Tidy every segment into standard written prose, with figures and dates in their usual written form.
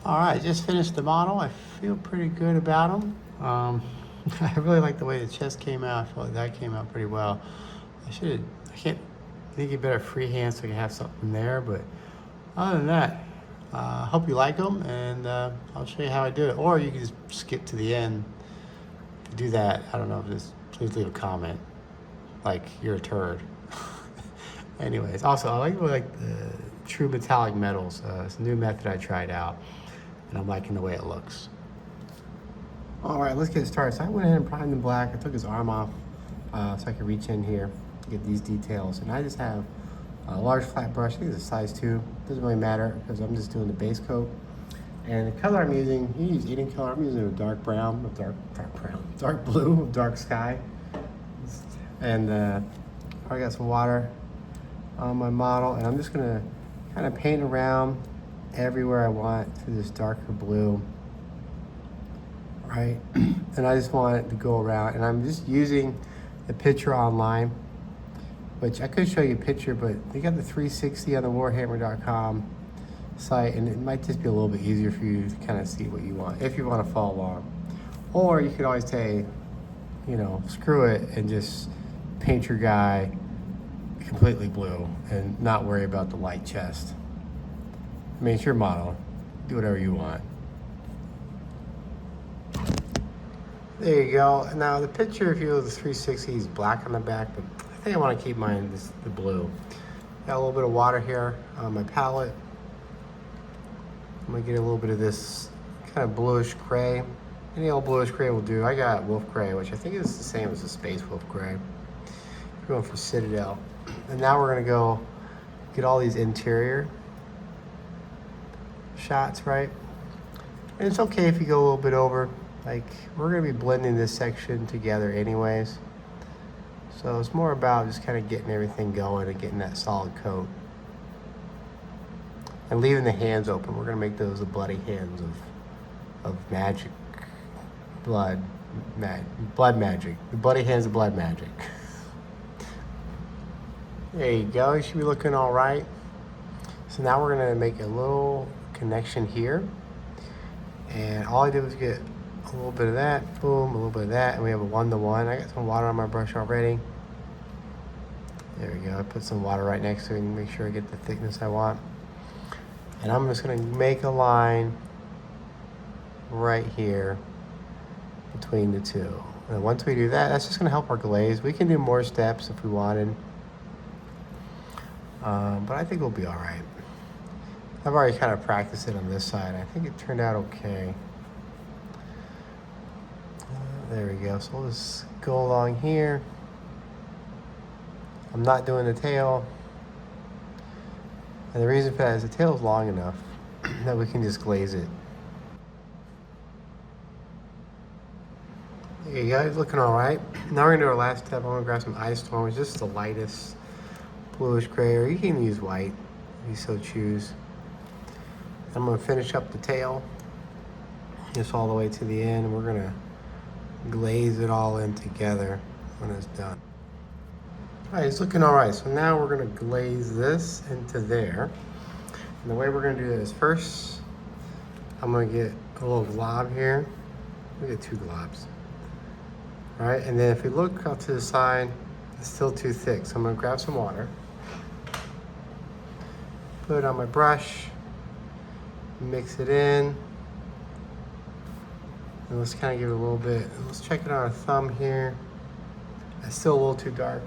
All right, just finished the model. I feel pretty good about him. I really like the way the chest came out. I feel like that came out pretty well. I can't think you better freehand so you have something there, but other than that, hope you like them, and I'll show you how I do it. Or you can just skip to the end to do that. I don't know, just please leave a comment, like you're a turd. Anyways, also I like the true metallic metals. It's a new method I tried out, and I'm liking the way it looks. All right, let's get started. So I went ahead and primed in black. I took his arm off so I could reach in here to get these details. And I just have a large flat brush. I think it's a size 2. Doesn't really matter because I'm just doing the base coat. And the color I'm using, you use eating color. I'm using a dark brown, dark blue, dark sky. And I got some water on my model, and I'm just gonna kind of paint around everywhere I want to this darker blue. Right, and I just want it to go around, and I'm just using the picture online, which I could show you a picture, but they got the 360 on the warhammer.com site, and it might just be a little bit easier for you to kind of see what you want if you want to follow along. Or you could always say, you know, screw it and just paint your guy completely blue and not worry about the light chest. I mean, it's your model, do whatever you want. There you go. Now the picture, if you look at the 360, is black on the back, but I think I want to keep mine the blue. Got a little bit of water here on my palette. I'm gonna get a little bit of this kind of bluish gray. Any old bluish gray will do. I got wolf gray, which I think is the same as the space wolf gray. We're going for Citadel. And now we're gonna go get all these interior shots, right? And it's okay if you go a little bit over. Like, we're gonna be blending this section together anyways. So it's more about just kind of getting everything going and getting that solid coat. And leaving the hands open. We're gonna make those the bloody hands of magic. Blood magic. The bloody hands of blood magic. There you go, you should be looking all right. So now we're gonna make a little connection here. And all I did was get a little bit of that, boom, a little bit of that, and we have a 1-to-1. I got some water on my brush already. There we go, I put some water right next to it and make sure I get the thickness I want. And I'm just gonna make a line right here between the two. And once we do that, that's just gonna help our glaze. We can do more steps if we wanted. But I think we'll be all right. I've already kind of practiced it on this side. I think it turned out okay. There we go, so we'll just go along here. I'm not doing the tail. And the reason for that is the tail is long enough that we can just glaze it. There you go, it's looking all right. Now we're gonna do our last step. I'm gonna grab some Ice Storm, which is just the lightest bluish gray, or you can use white if you so choose. I'm gonna finish up the tail, just all the way to the end, and we're gonna glaze it all in together when it's done. All right, it's looking all right. So now we're gonna glaze this into there. And the way we're gonna do this, first, I'm gonna get a little glob here. We get 2 globs. All right, and then if we look out to the side, it's still too thick. So I'm gonna grab some water, put it on my brush, mix it in. And let's kind of give it a little bit. Let's check it on our thumb here. It's still a little too dark.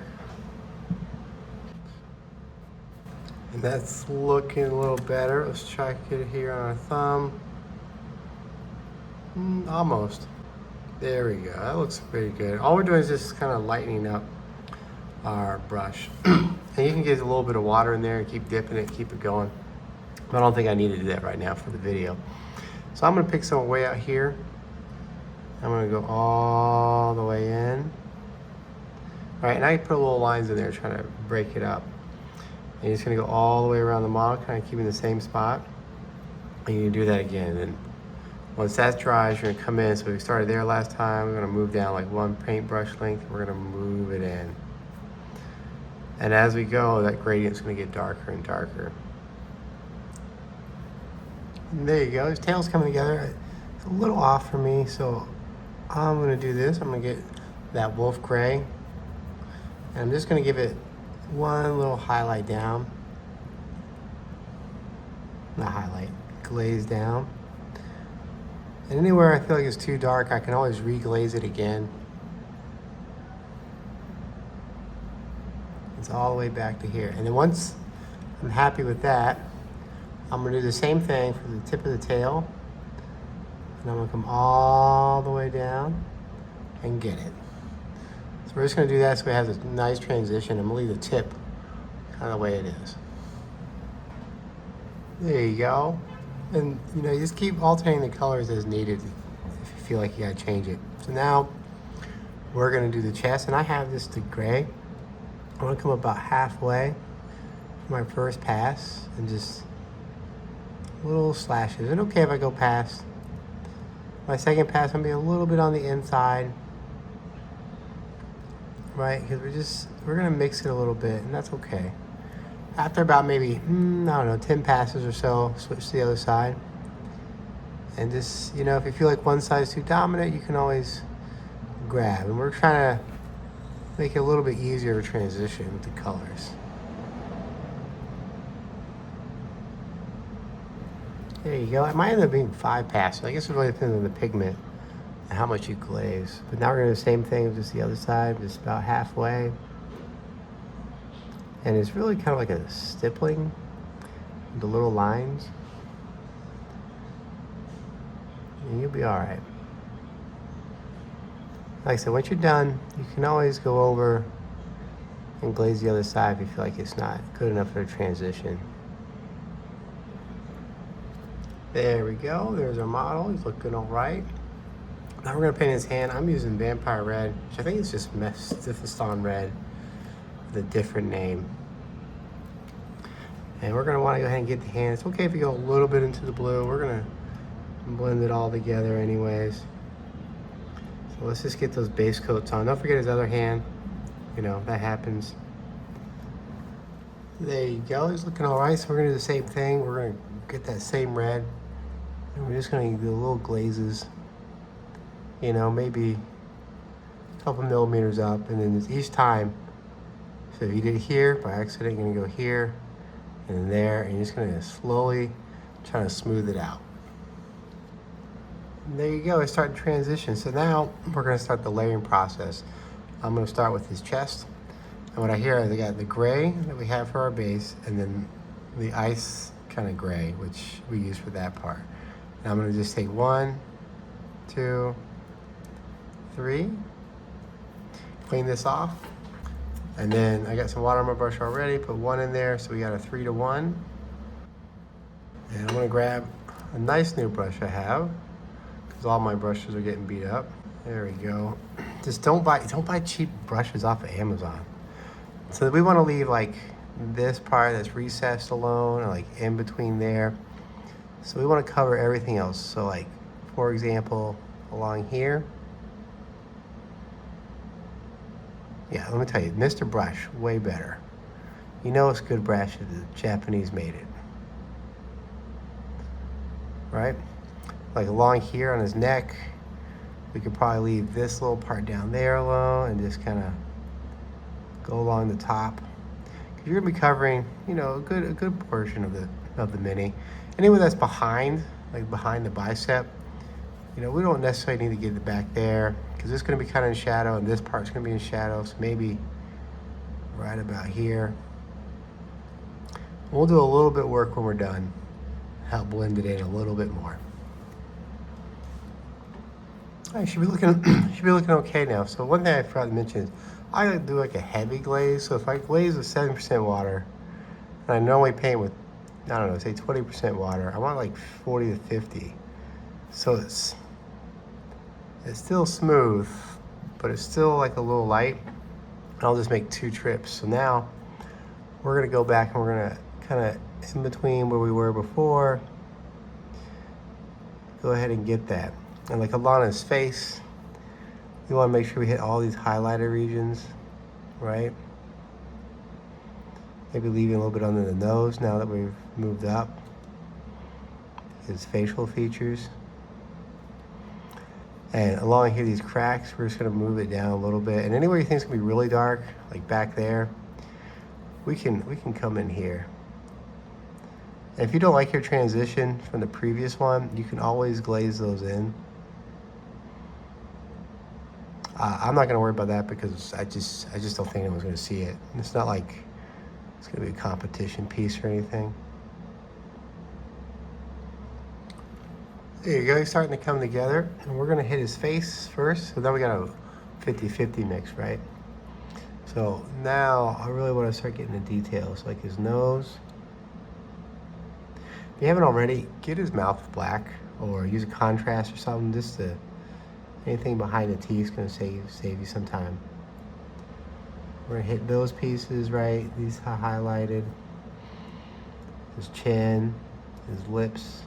And that's looking a little better. Let's check it here on our thumb. Almost. There we go. That looks pretty good. All we're doing is just kind of lightening up our brush. And you can get a little bit of water in there and keep dipping it, keep it going. But I don't think I need to do that right now for the video. So I'm gonna pick some way out here. I'm gonna go all the way in. All right, and I put little lines in there trying to break it up. And you're just gonna go all the way around the model, kind of keeping the same spot. And you do that again. And once that's dry, you're gonna come in. So we started there last time. We're gonna move down like 1 paintbrush length. We're gonna move it in. And as we go, that gradient's gonna get darker and darker. And there you go, his tail's coming together. It's a little off for me, so I'm gonna do this. I'm gonna get that wolf gray, and I'm just gonna give it one little highlight down. Not highlight, glaze down. And anywhere I feel like it's too dark, I can always reglaze it again. It's all the way back to here. And then once I'm happy with that, I'm gonna do the same thing for the tip of the tail. And I'm gonna come all the way down and get it. So we're just gonna do that so it has a nice transition. I'm gonna leave the tip kind of the way it is. There you go. And you know, you just keep alternating the colors as needed if you feel like you gotta change it. So now we're gonna do the chest, and I have this to gray. I wanna come about halfway for my first pass and just little slashes. Is it okay if I go past? My second pass, I'm gonna be a little bit on the inside, right? Because we're gonna mix it a little bit, and that's okay. After about maybe, I don't know, 10 passes or so, switch to the other side. And just, you know, if you feel like one side's too dominant, you can always grab. And we're trying to make it a little bit easier to transition with the colors. There you go. It might end up being 5 passes. I guess it really depends on the pigment and how much you glaze. But now we're gonna do the same thing with just the other side, just about halfway. And it's really kind of like a stippling, the little lines. And you'll be all right. Like I said, once you're done, you can always go over and glaze the other side if you feel like it's not good enough for a transition. There we go, there's our model, he's looking all right. Now we're gonna paint his hand. I'm using Vampire Red, which I think is just Mephiston Red with a different name. And we're gonna wanna go ahead and get the hand. It's okay if you go a little bit into the blue. We're gonna blend it all together anyways. So let's just get those base coats on. Don't forget his other hand. You know, that happens. There you go, he's looking all right. So we're gonna do the same thing. We're gonna get that same red. And we're just gonna do little glazes. You know, maybe a couple millimeters up. And then each time, so if you did here, by accident, you're gonna go here and there, and you're just gonna slowly try to smooth it out. And there you go, it's starting to transition. So now we're gonna start the layering process. I'm gonna start with his chest. And what I hear is I got the gray that we have for our base, and then the ice kind of gray, which we use for that part. And I'm gonna just take 1, 2, 3, clean this off. And then I got some water on my brush already, put 1 in there, so we got a 3 to 1. And I'm gonna grab a nice new brush I have, because all my brushes are getting beat up. There we go. Just don't buy cheap brushes off of Amazon. So we wanna leave like this part that's recessed alone, or like in between there. So we wanna cover everything else. So like, for example, along here. Yeah, let me tell you, Mr. Brush, way better. You know it's good brush if the Japanese made it. Right? Like along here on his neck, we could probably leave this little part down there alone and just kind of go along the top. Because you're gonna be covering, you know, a good portion of the mini. Anywhere that's behind, like behind the bicep, you know, we don't necessarily need to get it back there, because it's going to be kind of in shadow, and this part's going to be in shadow, so maybe right about here. We'll do a little bit of work when we're done, help blend it in a little bit more. I should be looking okay now. So one thing I forgot to mention is I do like a heavy glaze. So if I glaze with 7% water, and I normally paint with, I don't know, say 20% water, I want like 40 to 50. So it's still smooth, but it's still like a little light. I'll just make 2 trips. So now we're gonna go back and we're gonna kind of in between where we were before, go ahead and get that. And like along his face, we wanna make sure we hit all these highlighted regions, right? Maybe leaving a little bit under the nose now that we've moved up. his facial features. And along here, these cracks, we're just gonna move it down a little bit. And anywhere you think it's gonna be really dark, like back there, we can come in here. And if you don't like your transition from the previous one, you can always glaze those in. I'm not gonna worry about that because I just don't think anyone's gonna see it. And it's not like it's gonna be a competition piece or anything. There you go, he's starting to come together. And we're gonna hit his face first. So now we got a 50-50 mix, right? So now I really wanna start getting the details, like his nose. If you haven't already, get his mouth black or use a contrast or something, just to, anything behind the teeth is gonna save you some time. We're gonna hit those pieces, right? These are highlighted. His chin, his lips.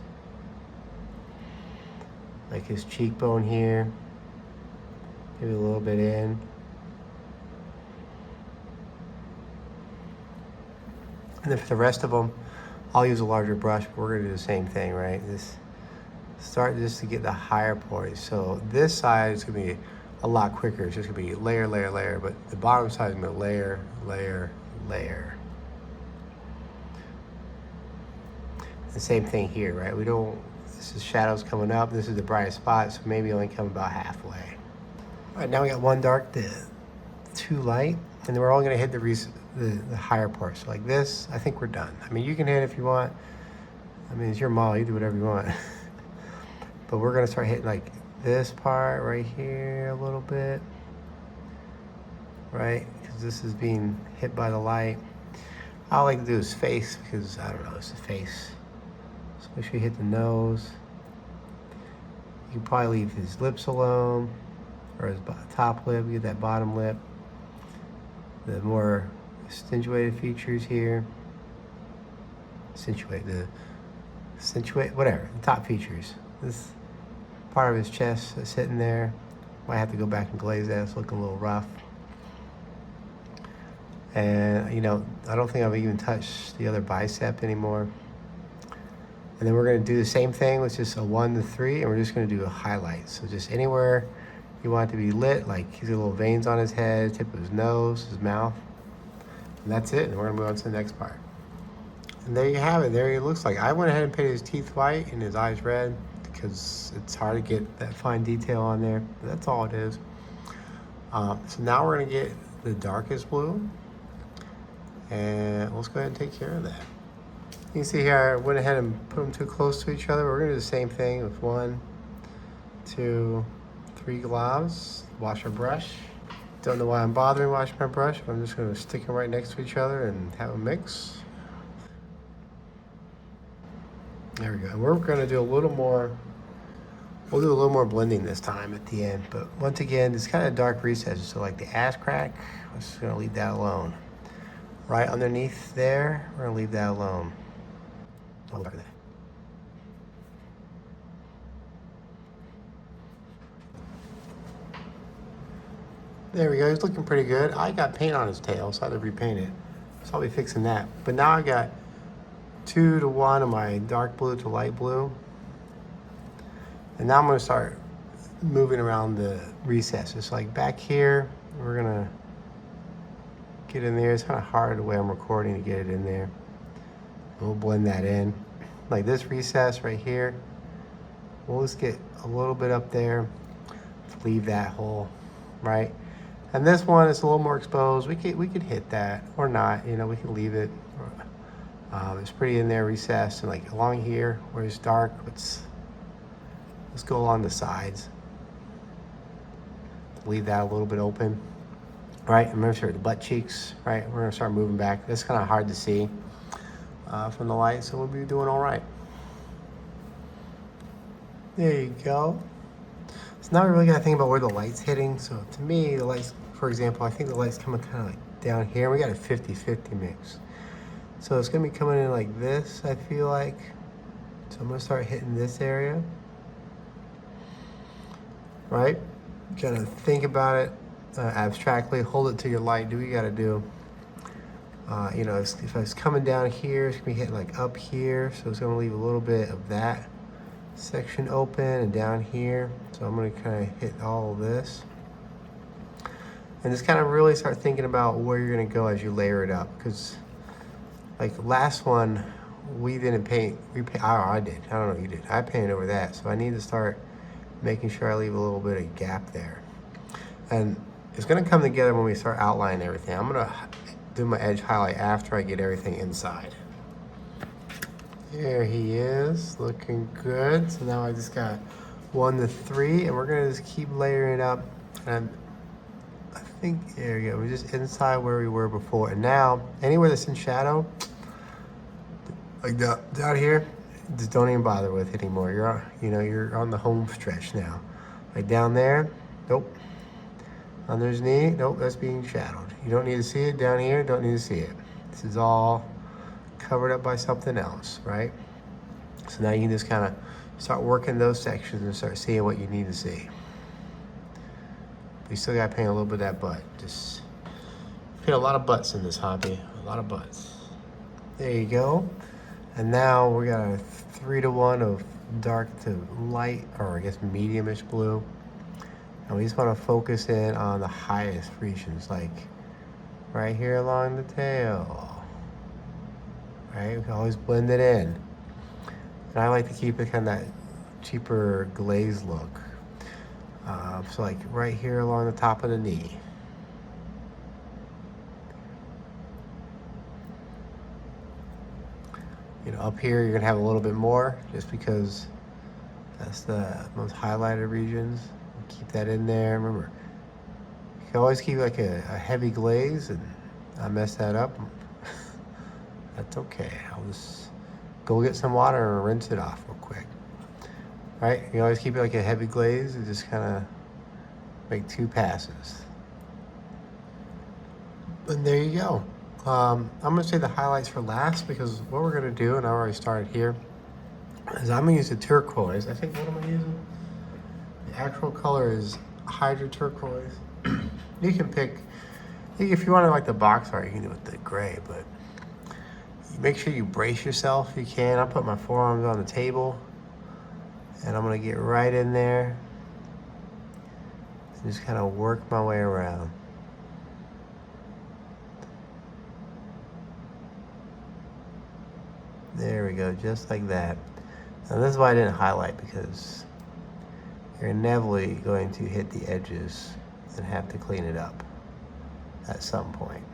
Like his cheekbone here, maybe a little bit in. And then for the rest of them, I'll use a larger brush, but we're gonna do the same thing, right? Start just to get the higher points. So this side is gonna be a lot quicker. It's just gonna be layer, layer, layer, but the bottom side is gonna be layer, layer, layer. The same thing here, right? This is shadows coming up. This is the brightest spot, so maybe only come about halfway. All right, now we got one dark to two light, and then we're only gonna hit the higher part. So like this, I think we're done. I mean, you can hit if you want. I mean, it's your model, you do whatever you want. But we're gonna start hitting like this part right here a little bit, right? Because this is being hit by the light. I like to do his face because, I don't know, it's the face. So make sure you hit the nose. You can probably leave his lips alone, or his top lip, get that bottom lip. The more accentuated features here. Accentuate, whatever, the top features. This part of his chest is sitting there. Might have to go back and glaze that, it's looking a little rough. And you know, I don't think I've even touched the other bicep anymore. And then we're gonna do the same thing with just a 1 to 3, and we're just gonna do a highlight. So just anywhere you want it to be lit, like he's got little veins on his head, tip of his nose, his mouth. And that's it, and we're gonna move on to the next part. And there you have it, there he looks like. I went ahead and painted his teeth white and his eyes red because it's hard to get that fine detail on there, but that's all it is. So now we're gonna get the darkest blue, and let's go ahead and take care of that. You can see here, I went ahead and put them too close to each other. We're gonna do the same thing with 1, 2, 3 globs. Wash our brush. Don't know why I'm bothering washing my brush, but I'm just gonna stick them right next to each other and have a mix. There we go. And we're gonna do a little more, we'll do a little more blending this time at the end. But once again, it's kind of dark recesses. So like the ass crack, we're just gonna leave that alone. Right underneath there, we're gonna leave that alone. Oh, look at that. There we go, he's looking pretty good. I got paint on his tail, so I had to repaint it. So I'll be fixing that. But now I got 2 to 1 of my dark blue to light blue. And now I'm gonna start moving around the recesses. Like back here, we're gonna get in there. It's kind of hard the way I'm recording to get it in there. We'll blend that in. Like this recess right here, we'll just get a little bit up there to leave that hole, right? And this one is a little more exposed. We could hit that or not, you know, we can leave it. It's pretty in there recessed, and like along here where it's dark, let's go along the sides. Leave that a little bit open. Right, and make sure the butt cheeks, right? We're gonna start moving back. That's kind of hard to see from the light, so we'll be doing all right. There you go. So now we really gotta think about where the light's hitting. So to me, the lights, for example, I think the light's coming kind of like down here. We got a 50-50 mix. So it's gonna be coming in like this, I feel like. So I'm gonna start hitting this area. Right? Gotta think about it abstractly, hold it to your light, do what you gotta do. You know, if it's coming down here, it's gonna be hitting like up here, so it's gonna leave a little bit of that section open and down here. So I'm gonna kind of hit all of this. And just kind of really start thinking about where you're gonna go as you layer it up. Because like the last one, we didn't paint, I did, I don't know if you did. I painted over that. So I need to start making sure I leave a little bit of gap there. And it's gonna come together when we start outlining everything. I'm gonna do my edge highlight after I get everything inside. There he is, looking good. So now I just got 1 to 3, and we're gonna just keep layering it up. And I think, there we go, we're just inside where we were before. And now, anywhere that's in shadow, like down here, just don't even bother with it anymore. You're on the home stretch now. Like down there, nope. On his knee, nope, that's being shadowed. You don't need to see it. Down here, don't need to see it. This is all covered up by something else, right? So now you can just kind of start working those sections and start seeing what you need to see. But you still got to paint a little bit of that butt. Just paint a lot of butts in this hobby, a lot of butts. There you go. And now we got a 3 to 1 of dark to light, or I guess medium-ish blue. And we just want to focus in on the highest regions, like right here along the tail. Right, we can always blend it in. And I like to keep it kind of that cheaper glaze look. So like right here along the top of the knee. Up here you're gonna have a little bit more just because that's the most highlighted regions. Keep that in there. Remember, you can always keep like a heavy glaze, and I mess that up. That's okay. I'll just go get some water and rinse it off real quick. Right? You always keep it like a heavy glaze and just kind of make 2 passes. And there you go. I'm going to say the highlights for last, because what we're going to do, and I already started here, is I'm going to use the turquoise. I think, what am I using? The actual color is Hydro Turquoise. You can pick, if you want to like the box art, you can do it with the gray, but make sure you brace yourself if you can. I'll put my forearms on the table, and I'm going to get right in there and just kind of work my way around. There we go, just like that. Now this is why I didn't highlight, because you're inevitably going to hit the edges and have to clean it up at some point.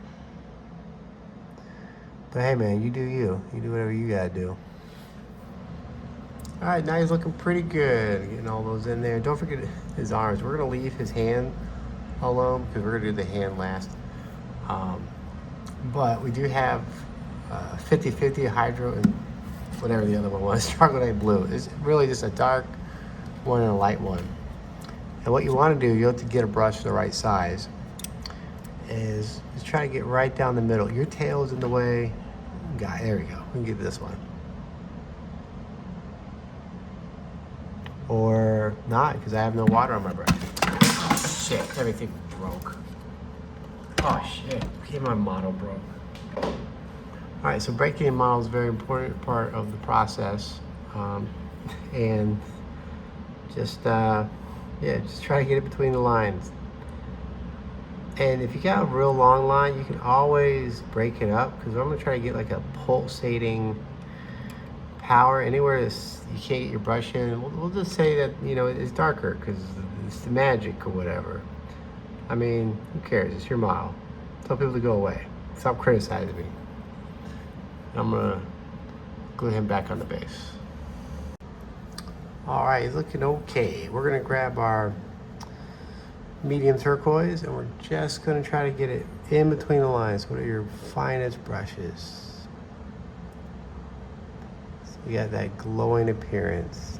But hey man, you do you. You do whatever you gotta do. All right, now he's looking pretty good. Getting all those in there. Don't forget his arms. We're gonna leave his hand alone because we're gonna do the hand last. But we do have 50-50 Hydro and whatever the other one was, Chocolate Blue. It's really just a dark one and a light one. And what you want to do, you have to get a brush the right size, is just try to get right down the middle. Your tail is in the way. There we go. We can get this one. Or not, because I have no water on my brush. Oh, shit, everything broke. Oh shit, okay, my model broke. All right, so breaking a model is a very important part of the process. And just try to get it between the lines. And if you got a real long line, you can always break it up, because I'm gonna try to get like a pulsating power anywhere you can't get your brush in. We'll just say that, it's darker because it's the magic or whatever. I mean, who cares? It's your model. Tell people to go away. Stop criticizing me. I'm gonna glue him back on the base. All right, he's looking okay. We're gonna grab our medium turquoise, and we're just gonna try to get it in between the lines. What are your finest brushes? So you got that glowing appearance.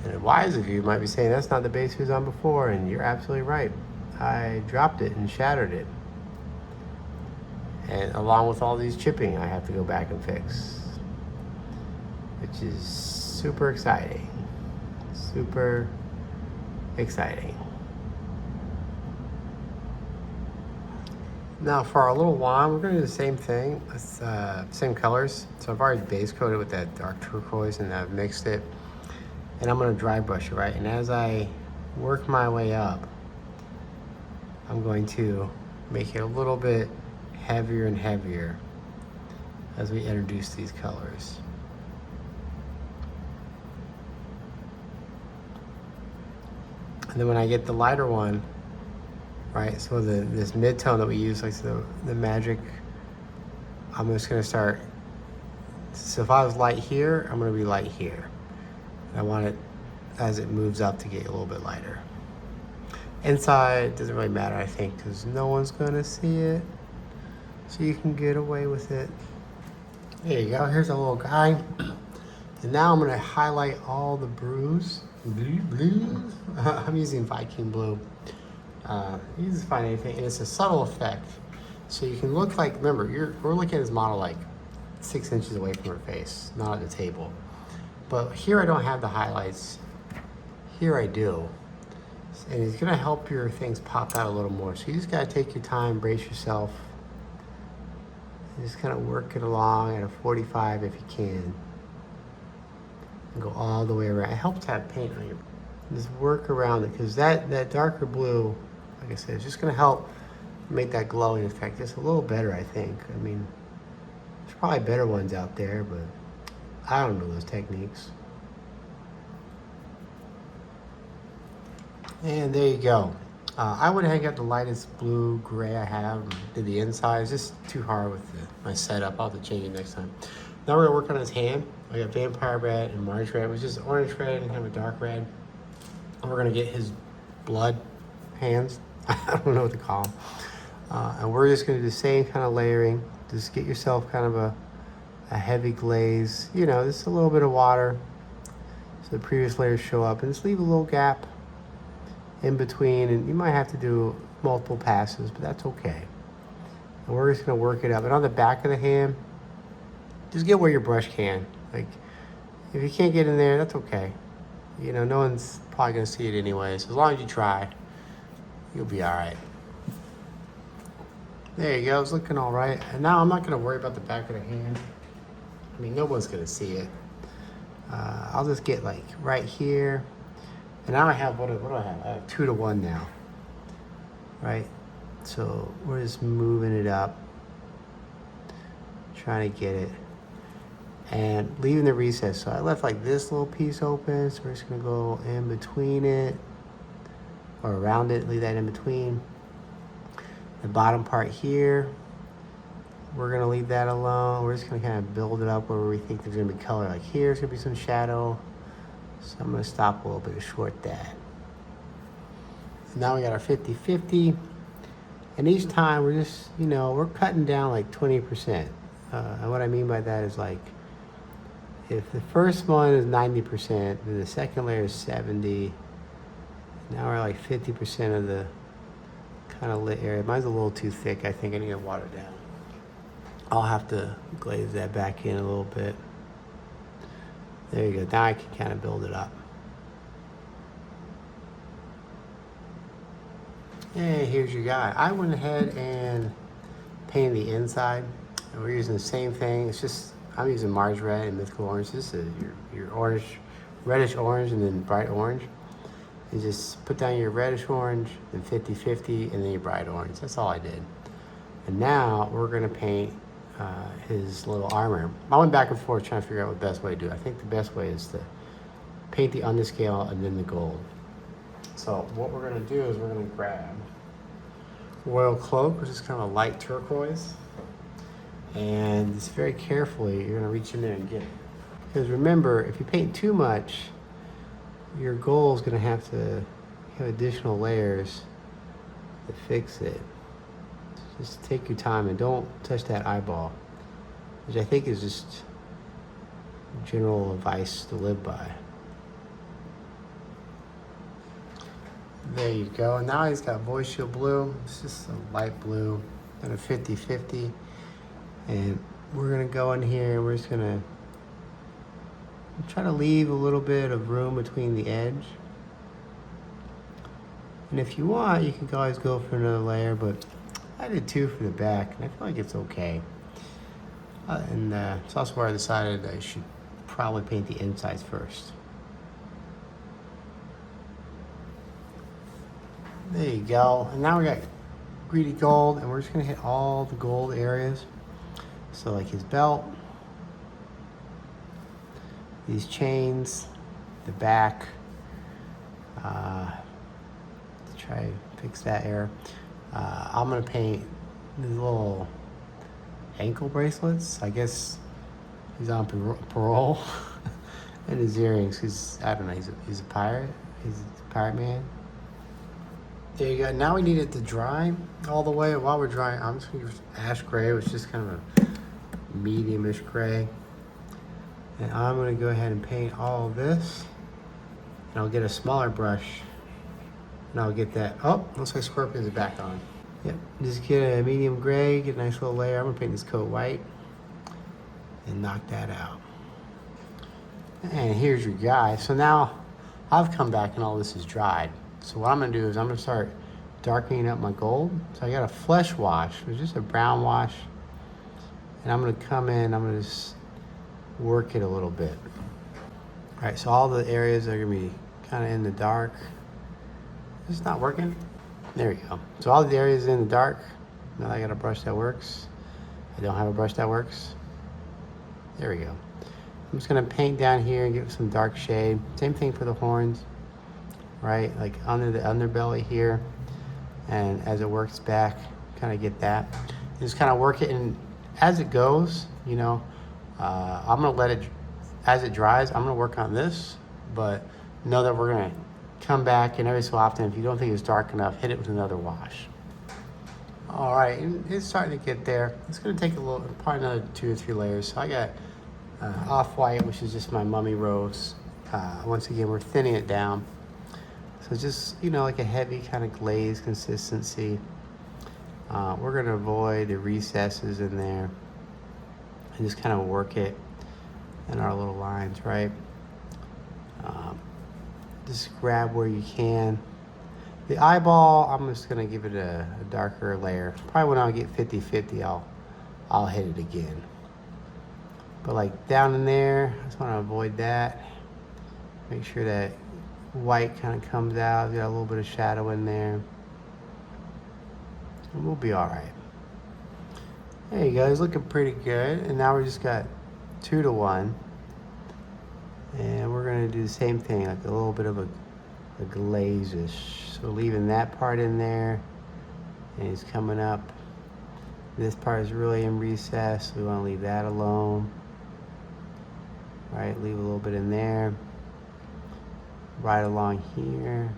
And the wise of you might be saying, that's not the base he was on before, and you're absolutely right. I dropped it and shattered it. And along with all these chipping, I have to go back and fix, which is super exciting. Super exciting. Now for our little wand, we're gonna do the same thing, same colors. So I've already base coated with that dark turquoise, and I've mixed it. and I'm gonna dry brush it, right? And as I work my way up, I'm going to make it a little bit heavier and heavier as we introduce these colors. And then when I get the lighter one, right, so this mid-tone that we use, like the magic, I'm just gonna start, so if I was light here, I'm gonna be light here. I want it, as it moves up, to get a little bit lighter. Inside, doesn't really matter, I think, because no one's gonna see it. So you can get away with it. There you go, here's a little guy. And now I'm gonna highlight all the blues. I'm using Viking blue. You can just find anything, and it's a subtle effect. So you can look like, remember, we're looking at this model like 6 inches away from her face, not at the table. But here I don't have the highlights. Here I do. And it's gonna help your things pop out a little more. So you just gotta take your time, brace yourself. And just kind of work it along at a 45 if you can. And go all the way around. It helps to have paint on your, just work around it, because that darker blue, like I said, it's just gonna help make that glowing effect just a little better, I think. I mean, there's probably better ones out there, but I don't know those techniques. And there you go. I went ahead and got the lightest blue gray I have, and did the inside. It's just too hard with my setup. I'll have to change it next time. Now we're gonna work on his hand. I got vampire red and March red, which is orange red and kind of a dark red. And we're gonna get his blood hands. I don't know what to call them. And we're just gonna do the same kind of layering. Just get yourself kind of a heavy glaze. You know, just a little bit of water so the previous layers show up. And just leave a little gap in between, and you might have to do multiple passes, but that's okay. And we're just gonna work it up. And on the back of the hand, just get where your brush can. Like, if you can't get in there, that's okay. You know, no one's probably gonna see it anyways. As long as you try, you'll be all right. There you go, it's looking all right. And now I'm not gonna worry about the back of the hand. I mean, no one's gonna see it. I'll just get like right here. And now I have, what do I have? I have 2 to 1 now, right? So we're just moving it up, trying to get it, and leaving the recess. So I left like this little piece open, so we're just gonna go in between it, or around it, leave that in between. The bottom part here, we're gonna leave that alone. We're just gonna kind of build it up where we think there's gonna be color. Like here's gonna be some shadow. So I'm gonna stop a little bit short that. And now we got our 50-50. And each time we're just, you know, we're cutting down like 20%. And what I mean by that is like, if the first one is 90%, then the second layer is 70. Now we're like 50% of the kind of lit area. Mine's a little too thick. I think I need to water it down. I'll have to glaze that back in a little bit. There you go. Now I can kind of build it up. And here's your guy. I went ahead and painted the inside. And we're using the same thing. It's just, I'm using Mars Red and Mythical Orange. This is your orange, reddish orange, and then bright orange. You just put down your reddish orange, then 50-50, and then your bright orange. That's all I did. And now we're gonna paint his little armor. I went back and forth trying to figure out what the best way to do it. I think the best way is to paint the underscale and then the gold. So what we're gonna do is we're gonna grab Royal Cloak, which is kind of a light turquoise. And just very carefully, you're gonna reach in there and get it. Because remember, if you paint too much, your goal is gonna have to have additional layers to fix it. Just take your time and don't touch that eyeball, which I think is just general advice to live by. There you go. Now he's got Voice Shield Blue. It's just a light blue and a 50-50. And we're gonna go in here and we're just gonna try to leave a little bit of room between the edge. And if you want, you can always go for another layer, but I did 2 for the back, and I feel like it's okay. And it's also where I decided I should probably paint the insides first. There you go. And now we got greedy gold, and we're just gonna hit all the gold areas. So like his belt, these chains, the back, try to fix that error. I'm gonna paint these little ankle bracelets. I guess he's on parole. And his earrings, because I don't know, he's a pirate. He's a pirate man. There you go. Now we need it to dry all the way. While we're drying, I'm just gonna use ash gray, which is just kind of a medium-ish gray. And I'm gonna go ahead and paint all of this. And I'll get a smaller brush. And I'll get that, oh, looks like Scorpion's back on. Yep, just get a medium gray, get a nice little layer. I'm gonna paint this coat white and knock that out. And here's your guy. So now I've come back and all this is dried. So what I'm gonna do is I'm gonna start darkening up my gold. So I got a flesh wash, which is just a brown wash. And I'm gonna come in, I'm gonna just work it a little bit. All right, so all the areas are gonna be kind of in the dark. It's not working. There we go. So all the areas in the dark. Now I got a brush that works. I don't have a brush that works. There we go. I'm just gonna paint down here and give some dark shade. Same thing for the horns, right? Like under the underbelly here. And as it works back, kind of get that. Just kind of work it, and as it goes, you know, I'm gonna let it, as it dries, I'm gonna work on this, but know that we're gonna come back, and every so often, if you don't think it's dark enough, hit it with another wash. All right, it's starting to get there. It's gonna take a little, probably another 2 or 3 layers. So I got off-white, which is just my mummy rose. Once again, we're thinning it down. So just, you know, like a heavy kind of glaze consistency. We're gonna avoid the recesses in there and just kind of work it in our little lines, right? Just grab where you can. The eyeball, I'm just gonna give it a darker layer. Probably when I get 50-50, I'll hit it again. But like down in there, I just wanna avoid that. Make sure that white kind of comes out. Got a little bit of shadow in there. And we'll be all right. There you go, it's looking pretty good. And now we just got 2 to 1. And we're gonna do the same thing, like a little bit of a glaze-ish. So leaving that part in there, and it's coming up. This part is really in recess, so we wanna leave that alone. Right, leave a little bit in there. Right along here.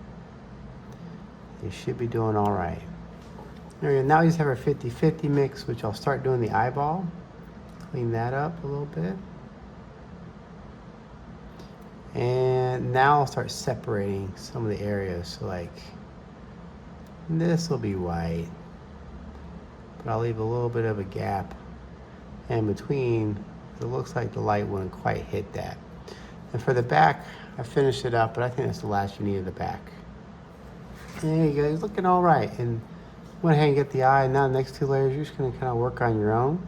You should be doing all right. Now we just have our 50-50 mix, which I'll start doing the eyeball. Clean that up a little bit. And now I'll start separating some of the areas. So like, this will be white, but I'll leave a little bit of a gap in between. It looks like the light wouldn't quite hit that. And for the back, I finished it up, but I think that's the last you need of the back. There you go, it's looking all right. And went ahead and get the eye. Now the next 2 layers, you're just gonna kind of work on your own.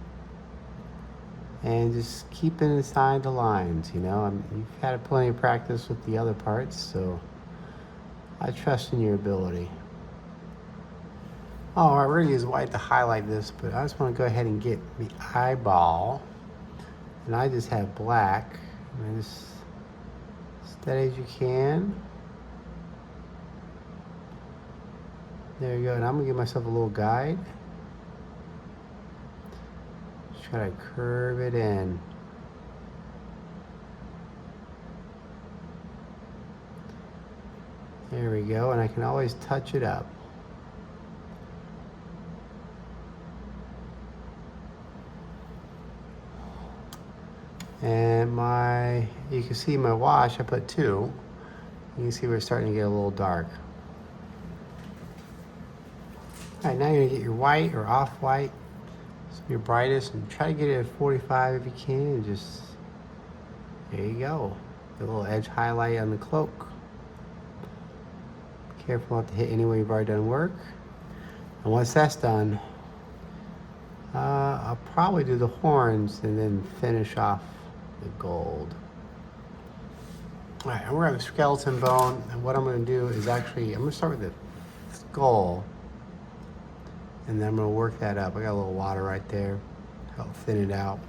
And just keep it inside the lines, you know. You've had plenty of practice with the other parts, so I trust in your ability. All right, we're gonna use white to highlight this, but I just wanna go ahead and get the eyeball. And I just have black. And just steady as you can. There you go, and I'm gonna give myself a little guide. Try to curve it in. There we go, and I can always touch it up. And you can see my wash, I put 2. You can see we're starting to get a little dark. All right, now you're gonna get your white or off-white. Your brightest, and try to get it at 45 if you can, and just, there you go. A little edge highlight on the cloak. Be careful not to hit anywhere you've already done work. And once that's done, I'll probably do the horns and then finish off the gold. All right, and we're gonna have a skeleton bone, and what I'm gonna do is actually, I'm gonna start with skull, and then I'm going to work that up. I got a little water right there, help thin it out.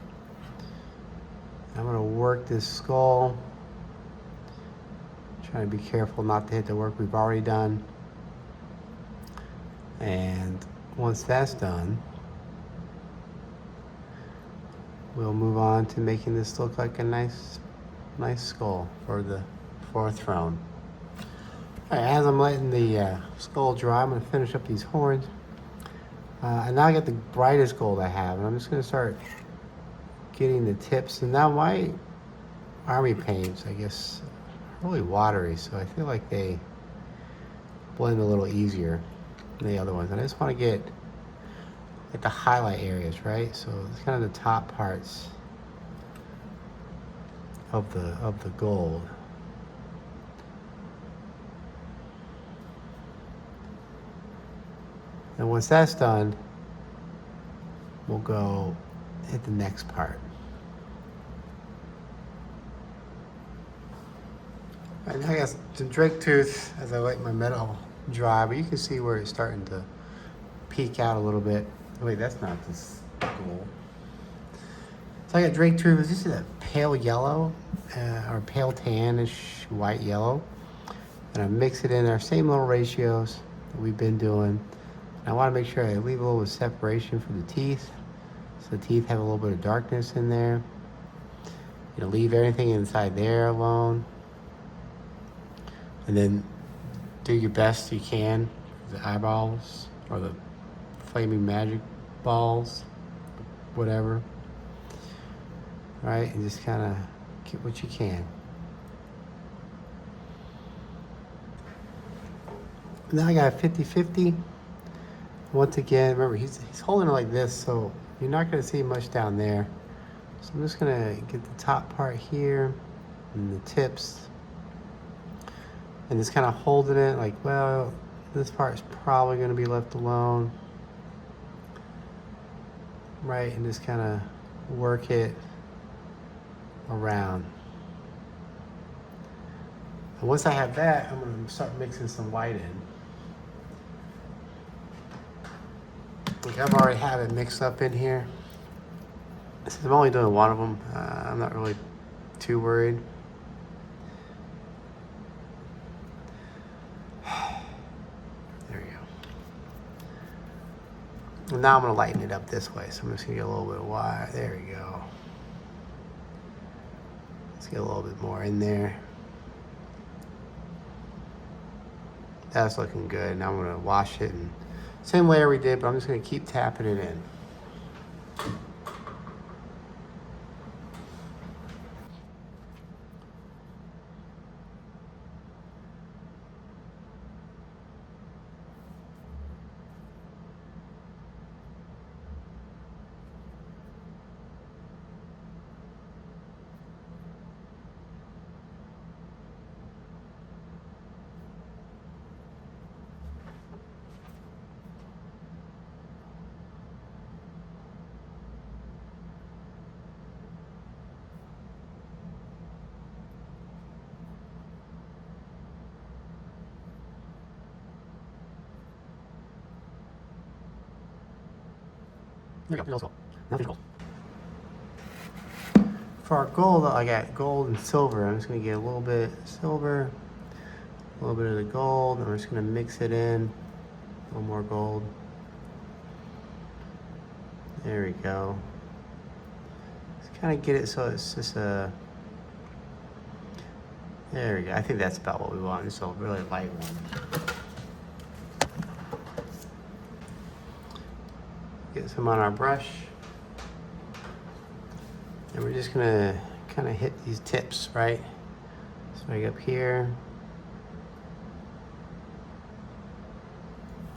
I'm going to work this skull, trying to be careful not to hit the work we've already done. And once that's done, we'll move on to making this look like a nice skull for a throne. All right, as I'm letting the skull dry, I'm going to finish up these horns. And now I got the brightest gold I have, and I'm just going to start getting the tips. And now my army paints, I guess, are really watery, so I feel like they blend a little easier than the other ones. And I just want to get at the highlight areas, right? So it's kind of the top parts of the gold. And once that's done, we'll go hit the next part. All right, now I got some drake tooth as I let my metal dry, but you can see where it's starting to peek out a little bit. Wait, that's not this gold. So I got drake tooth. This is a pale yellow or pale tannish white yellow. And I mix it in our same little ratios that we've been doing. I want to make sure I leave a little bit of separation for the teeth, so the teeth have a little bit of darkness in there. You know, leave everything inside there alone, and then do your best you can with the eyeballs or the flaming magic balls, whatever. Right, and just kind of get what you can. Now I got 50-50. Once again, remember, he's holding it like this, so you're not going to see much down there. So I'm just going to get the top part here and the tips, and just kind of holding it like, well, this part is probably going to be left alone, right? And just kind of work it around. And once I have that, I'm going to start mixing some white in. I've already have it mixed up in here. Since I'm only doing one of them, I'm not really too worried. There we go. And now I'm going to lighten it up this way. So I'm just going to get a little bit of white. There we go. Let's get a little bit more in there. That's looking good. Now I'm going to wash it and same layer we did, but I'm just going to keep tapping it in. There we go. Nothing gold. For our gold, I got gold and silver. I'm just going to get a little bit of silver, a little bit of the gold, and we're just going to mix it in. A little more gold. There we go. Just kind of get it so it's just a... There we go. I think that's about what we want. Just a really light one. Get some on our brush, and we're just gonna kind of hit these tips, right? So right up here.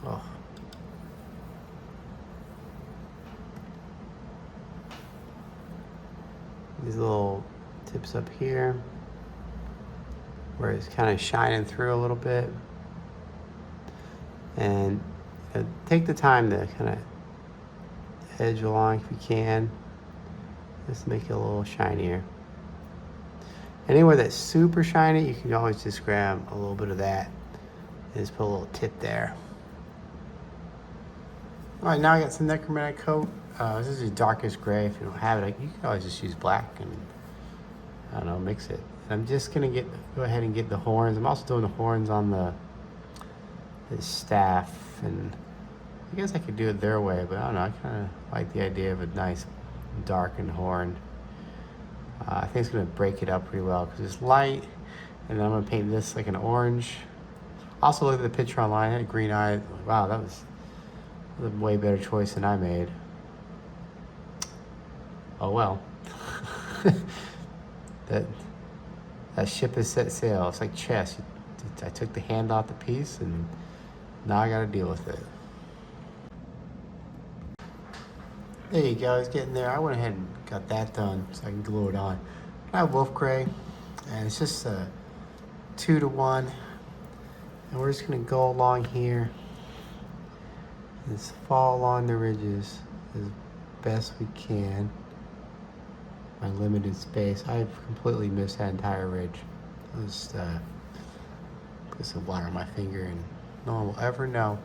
Oh. These little tips up here, where it's kind of shining through a little bit. And take the time to kind of edge along if you can, just to make it a little shinier. Anywhere that's super shiny, you can always just grab a little bit of that and just put a little tip there. All right, now I got some necromantic coat. This is the darkest gray. If you don't have it, you can always just use black and, I don't know, mix it. And I'm just gonna go ahead and get the horns. I'm also doing the horns on the staff, and I guess I could do it their way, but I don't know. I kind of like the idea of a nice darkened horn. I think it's gonna break it up pretty well because it's light, and then I'm gonna paint this like an orange. Also, look at the picture online. It had green eyes. Wow, that was a way better choice than I made. Oh well. that ship has set sail. It's like chess. I took the hand off the piece, and now I got to deal with it. There you go. It's getting there. I went ahead and got that done so I can glue it on. I have wolf gray, and it's just a 2-to-1, and we're just gonna go along here. Just fall along the ridges as best we can. My limited space. I've completely missed that entire ridge. I'll just put some water on my finger and no one will ever know.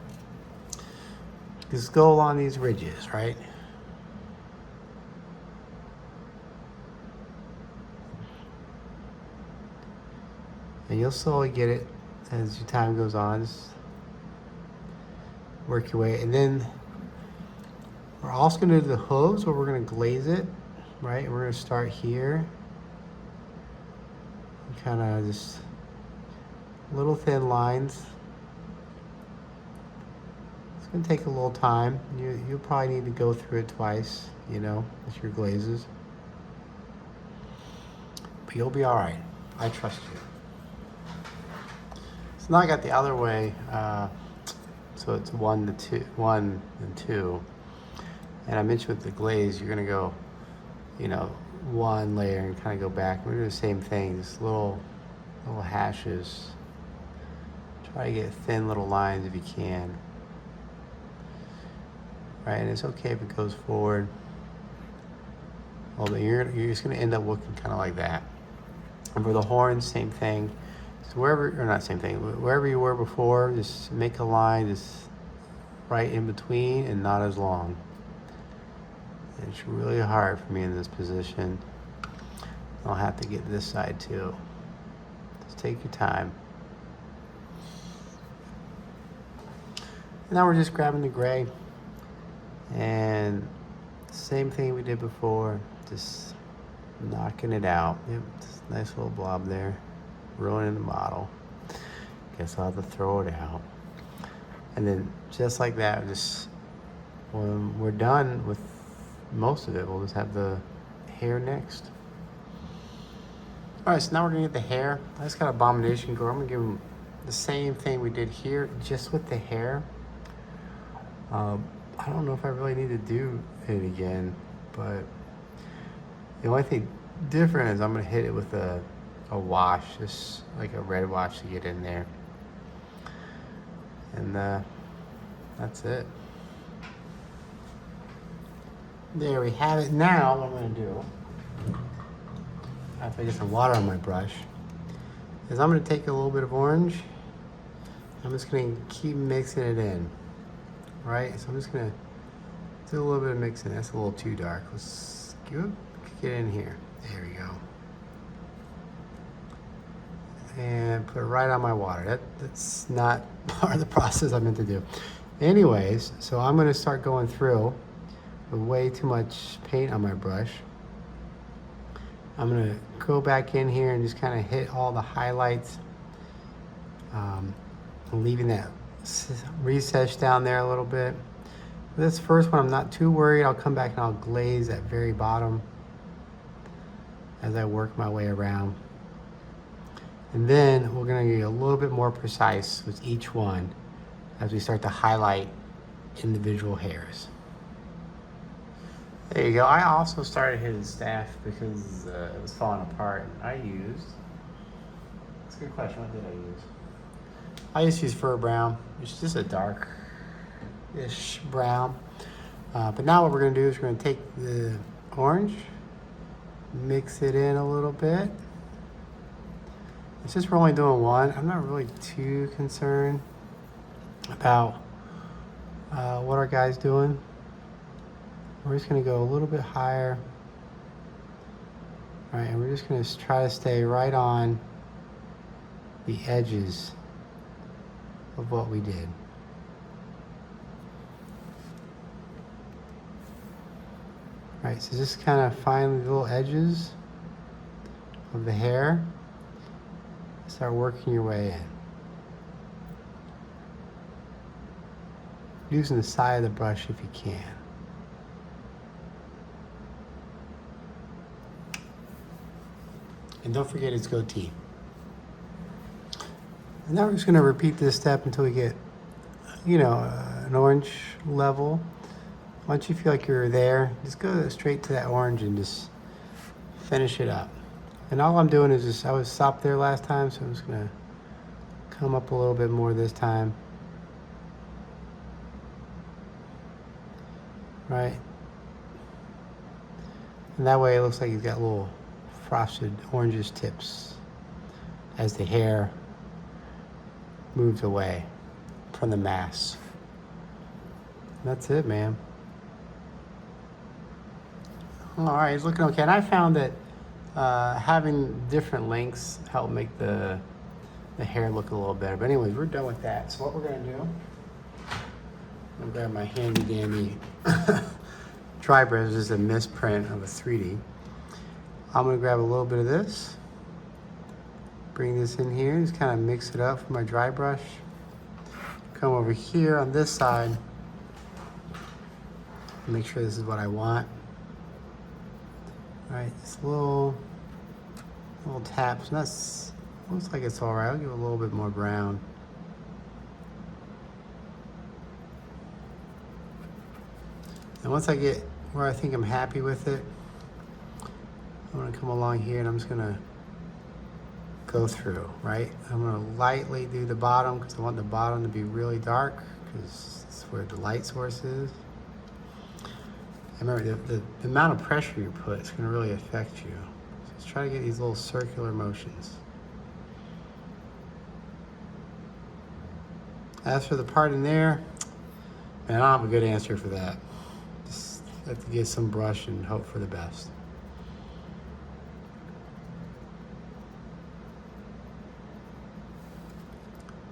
Just go along these ridges, right? And you'll slowly get it as your time goes on. Just work your way, and then we're also going to do the hooves where we're going to glaze it, right? We're going to start here, kind of just little thin lines. It's going to take a little time. You'll probably need to go through it twice, you know, with your glazes, but you'll be all right. I trust you. So now I got the other way. So it's 1 and 2. And I mentioned with the glaze, you're gonna go, you know, 1 layer and kind of go back. We're doing the same thing, just little hashes. Try to get thin little lines if you can. Right, and it's okay if it goes forward. Well, you're just gonna end up looking kind of like that. And for the horns, same thing. So wherever you were before, just make a line just right in between and not as long. It's really hard for me in this position. I'll have to get this side too. Just take your time. Now we're just grabbing the gray and same thing we did before, just knocking it out. Yep, just a nice little blob there. Ruining the model. Guess I'll have to throw it out. And then just like that, just when we're done with most of it, we'll just have the hair next. All right, so now we're gonna get the hair. I just got Abomination Gore. I'm gonna give him the same thing we did here, just with the hair. I don't know if I really need to do it again, but the only thing different is I'm gonna hit it with a wash, just like a red wash to get in there. And that's it. There we have it. Now what I'm gonna do, after I get some water on my brush, is I'm gonna take a little bit of orange. I'm just gonna keep mixing it in, right? So I'm just gonna do a little bit of mixing. That's a little too dark. Let's get in here. There we go. And put it right on my water. That's not part of the process I meant to do. Anyways, so I'm gonna start going through with way too much paint on my brush. I'm gonna go back in here and just kind of hit all the highlights. I'm leaving that recess down there a little bit. This first one, I'm not too worried. I'll come back and I'll glaze at very bottom as I work my way around. And then we're gonna get a little bit more precise with each one as we start to highlight individual hairs. There you go. I also started hitting staff because it was falling apart. That's a good question, what did I use? I just used fur brown. It's just a dark-ish brown. But now what we're gonna do is we're gonna take the orange, mix it in a little bit. It's just we're only doing one. I'm not really too concerned about what our guy's doing. We're just gonna go a little bit higher. All right, and we're just gonna try to stay right on the edges of what we did. All right, so just kind of find the little edges of the hair. Start working your way in. Using the side of the brush if you can. And don't forget its goatee. And now we're just going to repeat this step until we get, you know, an orange level. Once you feel like you're there, just go straight to that orange and just finish it up. And all I'm doing is just, I was stopped there last time, so I'm just going to come up a little bit more this time. Right? And that way it looks like he's got little frosted oranges tips as the hair moves away from the mass. That's it, man. All right, it's looking okay. And I found that having different lengths help make the hair look a little better. But anyways, we're done with that. So what we're gonna do, I'm gonna grab my handy dandy dry brush. This is a misprint of a 3D. I'm gonna grab a little bit of this, bring this in here, just kind of mix it up with my dry brush. Come over here on this side, make sure this is what I want. All right, just little taps. And that's, looks like it's all right. I'll give it a little bit more brown. And once I get where I think I'm happy with it, I'm gonna come along here and I'm just gonna go through, right? I'm gonna lightly do the bottom because I want the bottom to be really dark because that's where the light source is. And remember, the amount of pressure you put is gonna really affect you. So let's try to get these little circular motions. As for the part in there, man, I don't have a good answer for that. Just have to get some brush and hope for the best.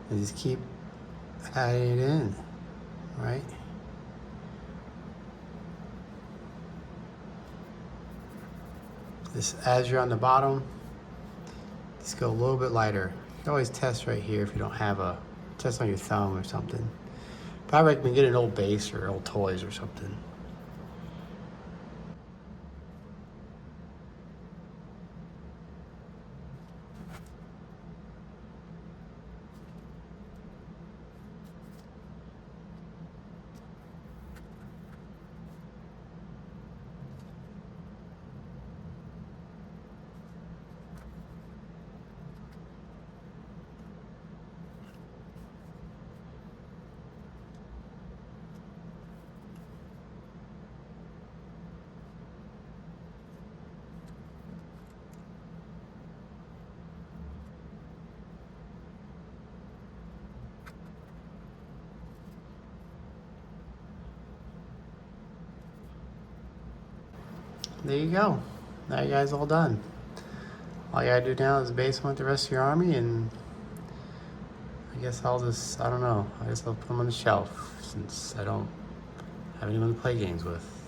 And just keep adding it in, right? Just as you're on the bottom, just go a little bit lighter. You can always test right here if you don't have a, test on your thumb or something. But I recommend get an old base or old toys or something. There you go. Now you guys all done. All you gotta do now is base them with the rest of your army, and I guess I'll just, I don't know, I guess I'll put them on the shelf since I don't have anyone to play games with.